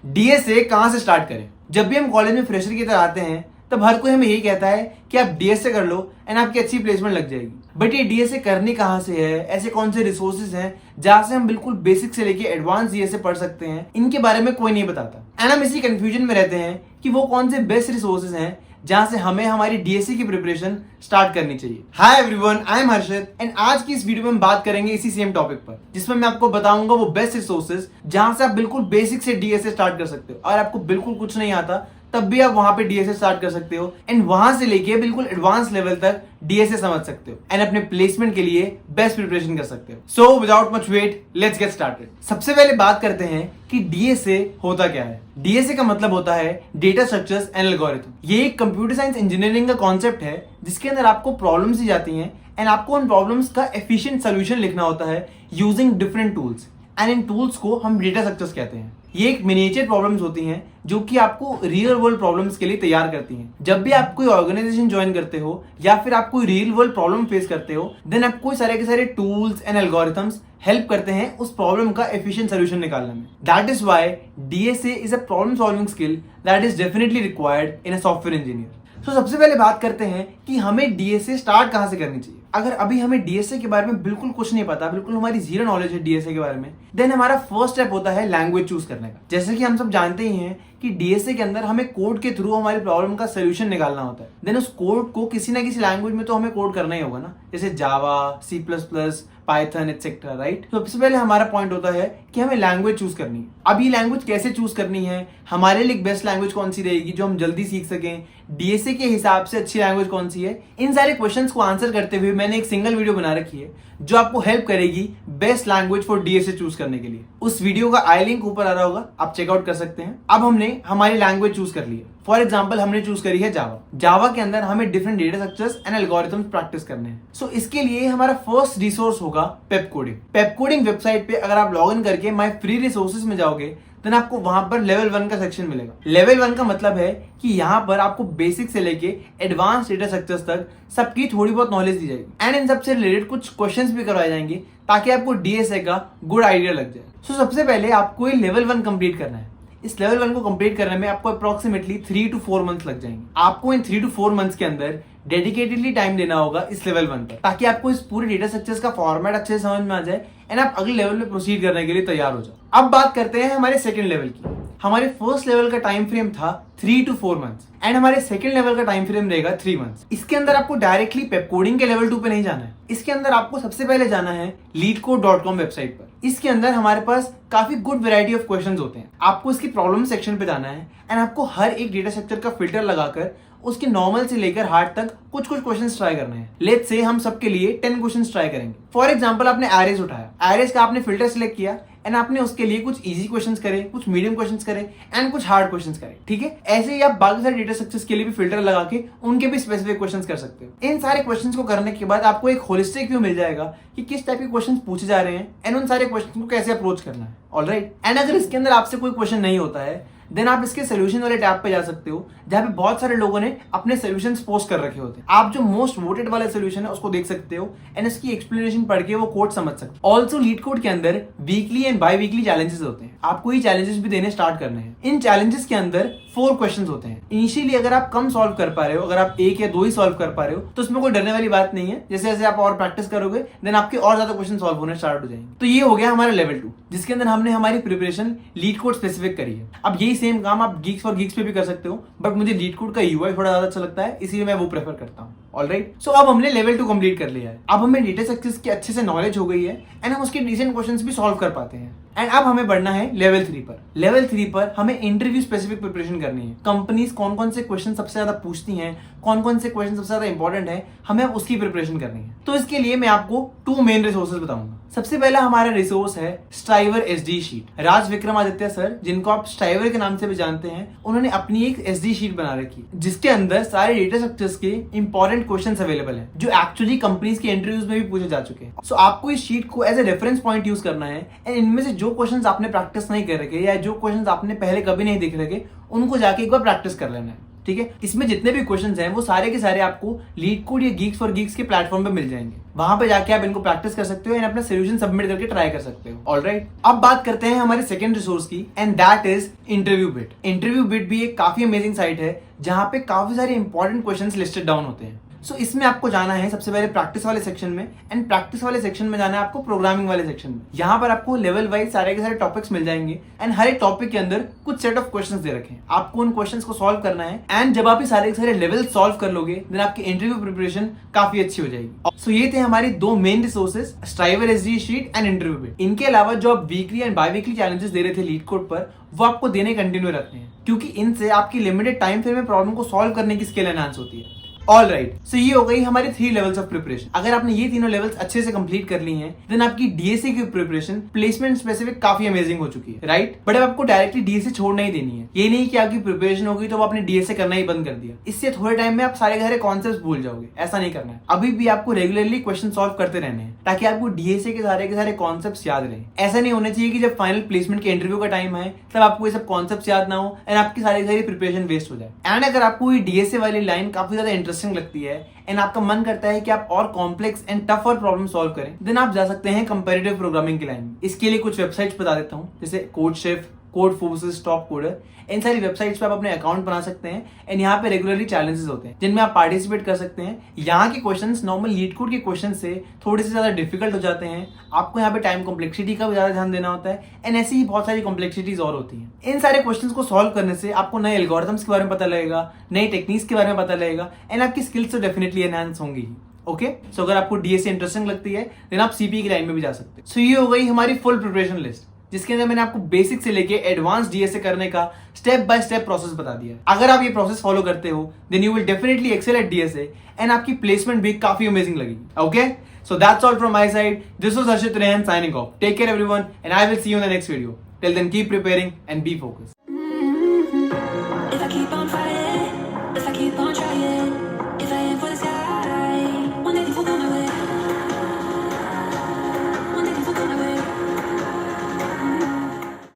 DSA कहां से start करें? जब भी हम कॉलेज में फ्रेशर की तरह आते हैं तब हर कोई हमें यही कहता है कि आप डीएसए कर लो एंड आपकी अच्छी प्लेसमेंट लग जाएगी। बट ये डीएसए करनी कहां से है, ऐसे कौन से रिसोर्सेज हैं जहां से हम बिल्कुल बेसिक से लेके एडवांस डीएसए पढ़ सकते हैं, इनके बारे में कोई नहीं बताता। एंड हम इसी कंफ्यूजन में रहते हैं कि वो कौन से बेस्ट रिसोर्सेज हैं जहां से हमें हमारी डीएसए की प्रिपरेशन स्टार्ट करनी चाहिए। Hi everyone, I am Harshit and आज की इस वीडियो में हम बात करेंगे इसी सेम टॉपिक पर, जिसमें मैं आपको बताऊंगा वो बेस्ट रिसोर्सेज जहां से आप बिल्कुल बेसिक से डीएसए स्टार्ट कर सकते हो। और आपको बिल्कुल कुछ नहीं आता तब भी आप वहां पे डीएसए स्टार्ट कर सकते हो एंड वहां से लेके बिल्कुल एडवांस लेवल तक डीएसए समझ सकते हो एंड अपने प्लेसमेंट के लिए बेस्ट प्रिपरेशन कर सकते हो। So without much wait, let's get started. सबसे पहले बात करते हैं कि डीएसए होता क्या है। डीएसए का मतलब होता है डेटा स्ट्रक्चर्स एंड एल्गोरिथम। ये एक कंप्यूटर साइंस इंजीनियरिंग का कॉन्सेप्ट है जिसके अंदर आपको प्रॉब्लम्स दी जाती हैं एंड आपको उन प्रॉब्लम्स का एफिशिएंट सोल्यूशन लिखना होता है using different tools and in tools को हम डेटा स्ट्रक्चर्स कहते हैं। ये एक मिनिएचर प्रॉब्लम्स होती हैं जो कि आपको रियल वर्ल्ड प्रॉब्लम्स के लिए तैयार करती हैं। जब भी आप कोई ऑर्गेनाइजेशन ज्वाइन करते हो या फिर आप कोई रियल वर्ल्ड प्रॉब्लम फेस करते हो, देन आपको सारे के सारे टूल्स एंड एल्गोरिथम्स हेल्प करते हैं उस प्रॉब्लम का एफिशिएंट सोल्यूशन निकालने में। That is why DSA is a problem solving skill that is definitely required in a software engineer. तो सबसे पहले बात करते हैं कि हमें डीएसए स्टार्ट कहां से करनी चाहिए। अगर अभी हमें डीएसए के बारे में बिल्कुल कुछ नहीं पता, बिल्कुल हमारी जीरो नॉलेज है डीएसए के बारे में, देन हमारा फर्स्ट स्टेप होता है लैंग्वेज चूज करने का। जैसे कि हम सब जानते ही हैं कि डीएसए के अंदर हमें कोड के थ्रू हमारी प्रॉब्लम का सोल्यूशन निकालना होता है। देन उस कोड को किसी ना किसी लैंग्वेज में तो हमें कोड करना ही होगा ना, जैसे Java, C plus plus, Python etcetera, right. तो सबसे पहले हमारा पॉइंट होता है कि हमें लैंग्वेज चूज करनी है। अब ये लैंग्वेज कैसे चूज करनी है, हमारे लिए बेस्ट लैंग्वेज कौन सी रहेगी जो हम जल्दी सीख सकें, डीएसए के हिसाब से अच्छी लैंग्वेज कौन सी है, इन सारे क्वेश्चंस को आंसर करते हुए मैंने एक सिंगल वीडियो बना रखी है जो आपको हेल्प करेगी best language for DSA choose करने के लिए। उस वीडियो का आई लिंक ऊपर आ रहा होगा, आप चेकआउट कर सकते हैं। अब हमने हमारी लैंग्वेज चूज कर ली है। फॉर एग्जाम्पल हमने चूज करी है जावा। जावा के अंदर हमें different data structures and algorithms practice करने हैं। सो इसके लिए हमारा फर्स्ट रिसोर्स होगा पेप कोडिंग। पेप कोडिंग वेबसाइट पे अगर आप लॉग इन करके माय फ्री रिसोर्सेज में जाओगे देन आपको वहां पर लेवल 1 का सेक्शन मिलेगा। लेवल 1 का मतलब है कि यहाँ पर आपको बेसिक से लेके एडवांस डेटा स्ट्रक्चर्स तक सबकी थोड़ी बहुत नॉलेज दी जाएगी एंड इन सबसे रिलेटेड कुछ क्वेश्चंस भी करवाए जाएंगे ताकि आपको डीएसए का गुड आइडिया लग जाए। सो सबसे पहले आपको ये लेवल 1 कंप्लीट करना है। इस लेवल 1 को कंप्लीट करने में आपको अप्रोक्सीमेटली 3 to 4 मंथ्स लग जाएंगे। आपको इन 3 to 4 मंथ्स के अंदर डेडिकेटेडली टाइम देना होगा इस लेवल 1 पर, ताकि आपको इस पूरे डेटा स्ट्रक्चर्स का फॉर्मेट अच्छे से समझ में आ जाए एंड आप अगले लेवल में प्रोसीड करने के लिए तैयार हो जाओ। अब बात करते हैं हमारे सेकंड लेवल की। हमारे फर्स्ट लेवल का टाइम फ्रेम था 3 to 4 मंथ्स एंड हमारे सेकंड लेवल का टाइम फ्रेम रहेगा 3 मंथ्स। इसके अंदर आपको डायरेक्टली पेप कोडिंग के लेवल 2 पे नहीं जाना है। इसके अंदर आपको सबसे पहले जाना है leetcode.com वेबसाइट पर। इसके अंदर हमारे पास काफी गुड वैरायटी ऑफ क्वेश्चंस होते हैं। आपको इसकी प्रॉब्लम सेक्शन पे जाना है एंड आपको हर एक डेटा स्ट्रक्चर का फिल्टर लगाकर उसके नॉर्मल से लेकर हार्ड तक कुछ कुछ क्वेश्चंस ट्राई करने हैं। लेट्स से हम सबके लिए 10 क्वेश्चंस ट्राई करेंगे। फॉर एग्जांपल आपने एरेज उठाया, एरेज का आपने फिल्टर सिलेक्ट किया एंड आपने उसके लिए कुछ इजी क्वेश्चंस करे, कुछ मीडियम क्वेश्चंस करे एंड कुछ हार्ड क्वेश्चंस करे, ठीक है। ऐसे ही आप बाकी सारे डेटा स्ट्रक्चर्स के लिए भी फिल्टर लगा के उनके भी स्पेसिफिक क्वेश्चंस कर सकते हो। इन सारे क्वेश्चंस को करने के बाद आपको एक होलिस्टिक व्यू मिल जाएगा कि किस टाइप के क्वेश्चंस पूछे जा रहे हैं एंड उन सारे क्वेश्चंस को कैसे अप्रोच करना है। ऑलराइट, एंड अगर इसके अंदर आपसे कोई क्वेश्चन नहीं होता है देन आप इसके सोल्यूशन वाले टैब पे जा सकते हो जहां पे बहुत सारे लोगों ने अपने सोल्यूशंस पोस्ट कर रखे होते हैं। आप जो मोस्ट वोटेड वाला सोल्यूशन है उसको देख सकते हो एंड इसकी एक्सप्लेनेशन पढ़ के वो कोड समझ सकते हो। ऑल्सो LeetCode के अंदर weekly and by weekly challenges होते हैं। आपको ये चैलेंजेस भी देने स्टार्ट करने हैं। इन चैलेंजेस के अंदर 4 क्वेश्चंस होते हैं। इनिशियली अगर आप कम सॉल्व कर पा रहे हो, अगर आप 1 या 2 ही सॉल्व कर पा रहे हो तो उसमें कोई डरने वाली बात नहीं है। जैसे जैसे आप और प्रैक्टिस करोगे देन आपके और ज्यादा क्वेश्चन सॉल्व होने स्टार्ट हो जाएंगे। तो ये हो गया हमारा लेवल 2 जिसके अंदर हमने हमारी प्रिपरेशन LeetCode स्पेसिफिक करी है। अब यही सेम काम आप Geeks for Geeks पे भी कर सकते हो, बट मुझे LeetCode का UI थोड़ा ज्यादा अच्छा लगता है इसलिए मैं वो प्रेफर करता हूँ। ऑलराइट, सो अब हमने लेवल 2 कंप्लीट कर लिया है। अब हमें डेटा स्ट्रक्चर्स की अच्छे से नॉलेज हो गई है एंड हम उसके डिसेंट क्वेश्चंस भी सॉल्व कर पाते हैं। एंड अब हमें बढ़ना है लेवल 3 पर। लेवल 3 पर हमें इंटरव्यू स्पेसिफिक प्रिपरेशन करनी है। कंपनीज कौन कौन से क्वेश्चन सबसे ज्यादा पूछती हैं, कौन कौन से क्वेश्चन सबसे ज्यादा इंपॉर्टेंट है, हमें अब उसकी प्रिपरेशन करनी है। तो इसके लिए मैं आपको 2 मेन रिसोर्सेज बताऊंगा। सबसे पहला हमारा रिसोर्स है स्ट्राइवर एसडी शीट। राज विक्रमादित्य सर, जिनको आप स्ट्राइवर के नाम से भी जानते हैं, उन्होंने अपनी एक एसडी शीट बना रखी है जिसके अंदर सारे डेटा स्ट्रक्चर्स के इंपॉर्टेंट क्वेश्चंस अवेलेबल हैं जो एक्चुअली कंपनीज के इंटरव्यूज में भी पूछे जा चुके हैं। सो आपको इस शीट को as a reference point use करना है एंड इनमें से जो क्वेश्चंस आपने प्रैक्टिस नहीं कर रखे या जो क्वेश्चंस आपने पहले कभी नहीं देख रखे उनको जाके एक बार प्रैक्टिस कर लेना है। ठीक है। इसमें जितने भी क्वेश्चंस हैं वो सारे के सारे आपको लीड कोड या गीक्स फॉर गीक्स के प्लेटफॉर्म पे मिल जाएंगे। वहां पे जाके आप इनको प्रैक्टिस कर सकते हो एंड अपना सोल्यूशन सबमिट करके ट्राई कर सकते हो। ऑलराइट, अब बात करते हैं हमारे सेकंड रिसोर्स की and that is interview bit. Interview bit भी एक काफी अमेजिंग साइट है जहां पे काफी सारे इंपॉर्टेंट क्वेश्चंस लिस्टेड डाउन होते हैं। सो इसमें आपको जाना है सबसे पहले प्रैक्टिस वाले सेक्शन में एंड प्रैक्टिस वाले सेक्शन में जाना है आपको प्रोग्रामिंग वाले सेक्शन में। यहाँ पर आपको लेवल वाइज सारे के सारे टॉपिक्स मिल जाएंगे एंड हर एक टॉपिक के अंदर कुछ सेट ऑफ क्वेश्चंस दे रखे हैं। आपको उन क्वेश्चंस को सॉल्व करना है एंड जब आप ये सारे के सारे लेवल सॉल्व कर लोगे देन आपकी इंटरव्यू प्रिपरेशन काफी अच्छी हो जाएगी। सो ये थे हमारी दो main resources, striver SD sheet and interview bit. इनके अलावा जो आप weekly and by weekly challenges दे रहे थे लीड कोड पर, वो आपको देने कंटिन्यू रखने हैं क्योंकि इनसे आपकी लिमिटेड टाइम फ्रेम में प्रॉब्लम को सॉल्व करने की स्किल एनहांस होती है। ऑल राइट, सो ये हो गई हमारी 3 लेवल्स ऑफ प्रिपरेशन। अगर आपने ये तीनों लेवल्स अच्छे से कंप्लीट कर ली हैं देन आपकी डीएसए की प्रिपरेशन प्लेसमेंट स्पेसिफिक काफी अमेजिंग हो चुकी है, राइट। बट अब आपको डायरेक्टली डीएसए छोड़ना ही देनी है। ये नहीं कि आपकी प्रिपरेशन होगी तो आपने डीएसए करना ही बंद कर दिया। इससे थोड़े टाइम में आप सारे सारे कॉन्सेप्ट भूल जाओगे। ऐसा नहीं करना है, अभी भी आपको रेगुलरली क्वेश्चन सॉल्व करते रहने हैं ताकि आपको डीएसए के सारे कॉन्सेप्ट याद रहे। ऐसा नहीं होना चाहिए कि जब फाइनल प्लेसमेंट के इंटरव्यू का टाइम है तब आपको ये सब कॉन्सेप्ट याद ना हो एंड आपकी सारी प्रिपरेशन वेस्ट हो जाए। एंड अगर आपको ये डीएसए वाली लाइन काफी ज्यादा इंटरेस्टिंग लगती है एंड आपका मन करता है कि आप और कॉम्प्लेक्स एंड टफ और प्रॉब्लम सॉल्व करें देन आप जा सकते हैं कंपैरेटिव प्रोग्रामिंग की लाइन में। इसके लिए कुछ वेबसाइट्स बता देता हूं, जैसे कोडशेफ, कोडफोर्सेस, टॉप कोडर। इन सारी वेबसाइट्स पे आप अपने अकाउंट बना सकते हैं एंड यहाँ पे रेगुलरली चैलेंजेस होते हैं जिनमें आप पार्टिसिपेट कर सकते हैं। यहाँ के क्वेश्चंस नॉर्मल लीड कोड के क्वेश्चन से थोड़े से ज्यादा डिफिकल्ट हो जाते हैं। आपको यहाँ पे टाइम कॉम्प्लेक्सिटी का भी ज्यादा ध्यान देना होता है एंड ऐसी ही बहुत सारी कॉम्प्लेक्सिटीज और होती हैं। इन सारे क्वेश्चंस को सॉल्व करने से आपको नए एल्गोरिथम्स के बारे में पता लगेगा, नई टेक्निक्स के बारे में पता लगेगा एंड आपकी स्किल्स तो डेफिनेटली एनहांस होंगी। ओके, सो अगर आपको डीएसए इंटरेस्टिंग लगती है देन आप सीपी की लाइन में भी जा सकते हैं। सो ये हो गई हमारी फुल प्रिपरेशन लिस्ट जिसके अंदर मैंने आपको बेसिक से लेके एडवांस डीएसए करने का स्टेप बाय स्टेप प्रोसेस बता दिया। अगर आप ये प्रोसेस फॉलो करते हो then you will definitely excel at DSA and आपकी प्लेसमेंट भी काफी अमेजिंग लगेगी। Okay, so that's all from my side. This was Harshit Rehan signing off. Take care everyone and I will see you in the next video. Till then keep preparing and be focused.